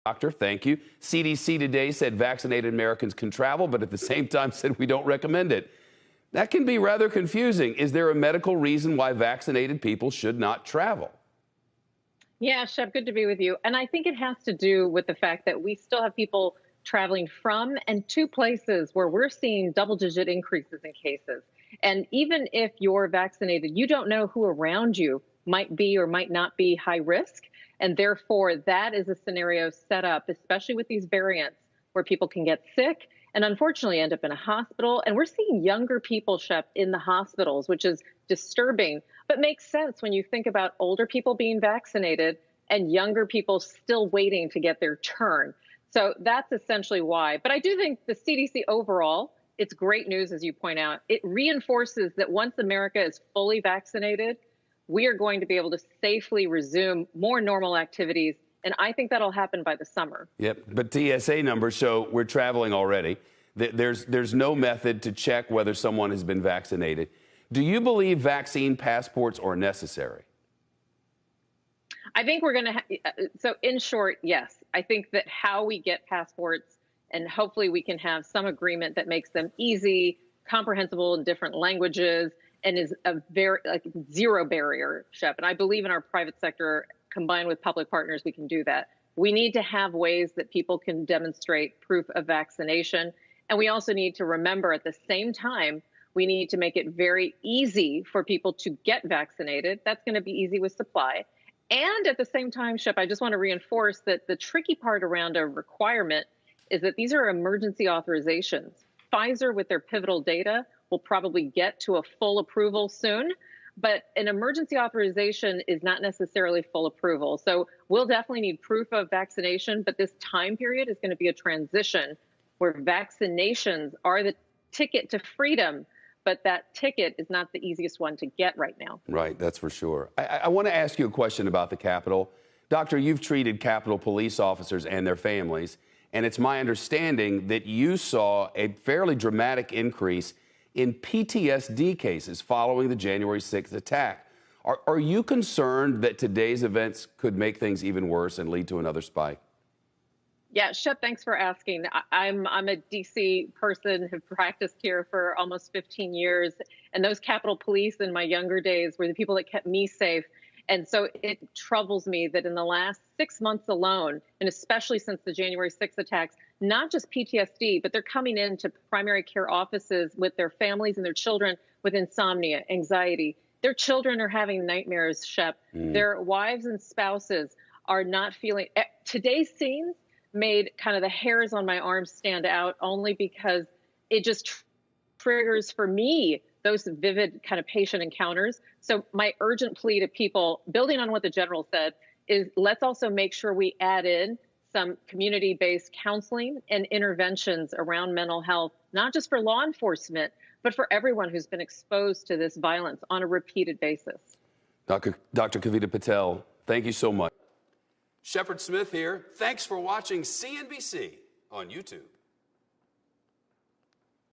Doctor, thank you. CDC today said vaccinated Americans can travel, but at the same time said we don't recommend it. That can be rather confusing. Is there a medical reason why vaccinated people should not travel? Yeah, Shep, good to be with you. And I think it has to do with the fact that we still have people traveling from and to places where we're seeing double-digit increases in cases. And even if you're vaccinated, you don't know who around you might be or might not be high risk. And therefore, that is a scenario set up, especially with these variants, where people can get sick and unfortunately end up in a hospital. And we're seeing younger people, Shep, in the hospitals, which is disturbing, but makes sense when you think about older people being vaccinated and younger people still waiting to get their turn. So that's essentially why. But I do think the CDC overall, it's great news, as you point out. It reinforces that once America is fully vaccinated, we are going to be able to safely resume more normal activities. And I think that'll happen by the summer. Yep, but TSA numbers show we're traveling already. There's no method to check whether someone has been vaccinated. Do you believe vaccine passports are necessary? I think we're going to, so in short, yes. I think that how we get passports, and hopefully we can have some agreement that makes them easy, comprehensible in different languages, and is a very zero barrier, Shep. And I believe in our private sector, combined with public partners, we can do that. We need to have ways that people can demonstrate proof of vaccination. And we also need to remember at the same time, we need to make it very easy for people to get vaccinated. That's going to be easy with supply. And at the same time, Shep, I just want to reinforce that the tricky part around a requirement is that these are emergency authorizations. Pfizer, with their pivotal data, will probably get to a full approval soon. But an emergency authorization is not necessarily full approval. So we'll definitely need proof of vaccination, but this time period is going to be a transition where vaccinations are the ticket to freedom, but that ticket is not the easiest one to get right now. Right, that's for sure. I want to ask you a question about the Capitol. Doctor, you've treated Capitol police officers and their families, and it's my understanding that you saw a fairly dramatic increase in PTSD cases following the January 6th attack. Are you concerned that today's events could make things even worse and lead to another spike? Yeah, Shep, thanks for asking. I'm a DC person who practiced here for almost 15 years. And those Capitol Police in my younger days were the people that kept me safe. And so it troubles me that in the last 6 months alone, and especially since the January 6th attacks, not just PTSD, but they're coming into primary care offices with their families and their children with insomnia, anxiety. Their children are having nightmares, Shep. Their wives and spouses are not feeling. Today's scenes made kind of the hairs on my arms stand out only because it just triggers for me those vivid kind of patient encounters. So my urgent plea to people, building on what the general said, is let's also make sure we add in some community-based counseling and interventions around mental health, not just for law enforcement, but for everyone who's been exposed to this violence on a repeated basis. Dr. Kavita Patel, thank you so much. Shepard Smith here. Thanks for watching CNBC on YouTube.